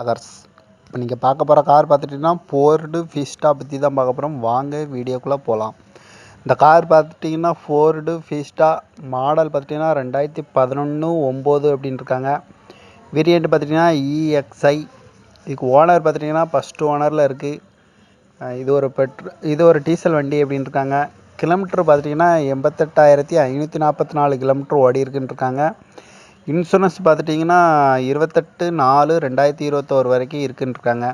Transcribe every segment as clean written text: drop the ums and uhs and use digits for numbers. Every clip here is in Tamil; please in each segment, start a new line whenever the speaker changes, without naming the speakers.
அதர்ஸ் இப்போ நீங்கள் பார்க்க போகிற கார் பார்த்துட்டிங்கன்னா ஃபோர்டு ஃபீஸ்டா பற்றி தான் பார்க்க போகிறோம். வாங்க வீடியோக்குள்ளே போகலாம். இந்த கார் பார்த்துட்டிங்கன்னா ஃபோர்டு ஃபீஸ்டா மாடல் பார்த்துட்டிங்கன்னா 2011-9 அப்படின்னு இருக்காங்க. வேரியண்ட் பார்த்துட்டிங்கன்னா EXI. இதுக்கு ஓனர் பார்த்துட்டிங்கன்னா ஃபஸ்ட்டு ஓனரில் இருக்குது. இது ஒரு டீசல் வண்டி அப்படின்னு இருக்காங்க. கிலோமீட்டர் பார்த்துட்டிங்கன்னா 88,544 கிலோமீட்டர் ஓடி இருக்குன்னு இருக்காங்க. இன்சூரன்ஸ் பார்த்துட்டிங்கன்னா 28/4/2021 வரைக்கும் இருக்குன்னு இருக்காங்க.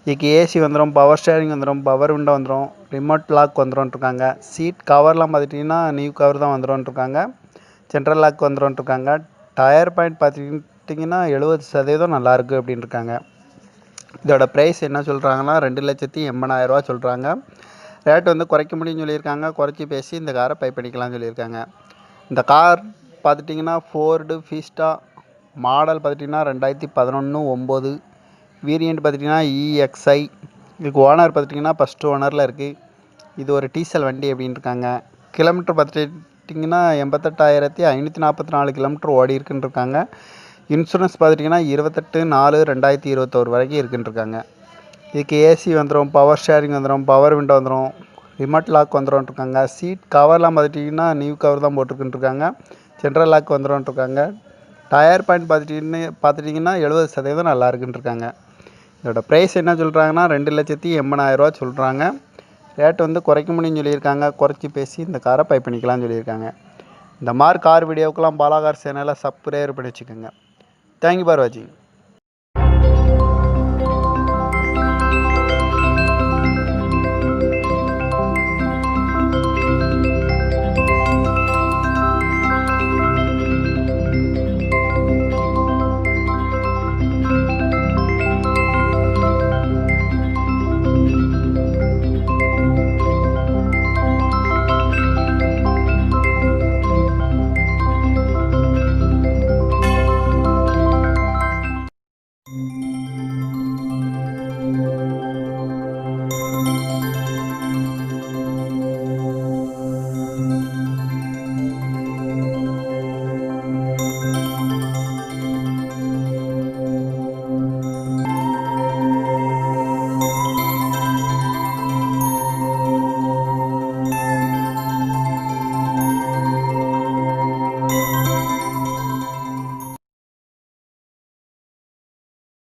இதுக்கு ஏசி வந்துடும், பவர் ஸ்டேரிங் வந்துடும், பவர் விண்டோ வந்துடும், ரிமோட் லாக் வந்துடும் இருக்காங்க. சீட் கவர்லாம் பார்த்துட்டிங்கன்னா நியூ கவர் தான் வந்துடும் இருக்காங்க. சென்ட்ரல் லாக் வந்துடும் இருக்காங்க. டயர் பாயிண்ட் பார்த்துட்டிங்கன்னா 70% நல்லாயிருக்கு அப்படின்னு இருக்காங்க. இதோட ப்ரைஸ் என்ன சொல்கிறாங்கன்னா 2,80,000 சொல்கிறாங்க. ரேட் வந்து குறைக்க முடியும்னு சொல்லியிருக்காங்க. குறைச்சி பேசி இந்த காரை பை பண்ணிக்கலாம்னு சொல்லியிருக்காங்க. இந்த கார் பார்த்துட்டிங்கன்னா ஃபோர்டு ஃபீஸ்டா மாடல் பார்த்துட்டிங்கன்னா 2011-9. வேரியண்ட் பார்த்துட்டிங்கன்னா EXI. இதுக்கு ஓனர் பார்த்துட்டிங்கன்னா ஃபஸ்ட்டு ஓனரில் இருக்குது. இது ஒரு டீசல் வண்டி அப்படின்னு இருக்காங்க. கிலோமீட்டர் பார்த்துட்டிங்கன்னா 88,544 கிலோமீட்டர் ஓடி இருக்குன்னு இருக்காங்க. இன்சூரன்ஸ் பார்த்துட்டிங்கன்னா 28/4/2021 வரைக்கும் இருக்குன்னு இருக்காங்க. இதுக்கு ஏசி வந்துடும், பவர் ஸ்டேரிங் வந்துடும், பவர் விண்டோ வந்துடும், ரிமோட் லாக் வந்துடும் இருக்காங்க. சீட் கவர்லாம் பார்த்துட்டிங்கன்னா நியூ கவர் தான் போட்டிருக்குன்னு இருக்காங்க. சென்ட்ரல் லாக் வந்துடும் இருக்காங்க. டயர் பாயிண்ட் பார்த்துட்டிங்கன்னா 70% நல்லா இருக்குன்னு இருக்காங்க. இதோட ப்ரைஸ் என்ன சொல்கிறாங்கன்னா 2,80,000 சொல்கிறாங்க. ரேட் வந்து குறைக்க முடியும்னு சொல்லியிருக்காங்க. குறைச்சி பேசி இந்த காரை பை பண்ணிக்கலாம்னு சொல்லியிருக்காங்க. இந்த மாதிரி கார் வீடியோக்கெல்லாம் பாலா கார் சேனலை சப்ஸ்கிரைப் பண்ணி வச்சுக்கோங்க. தேங்க்யூ ஃபார் வாட்சிங்.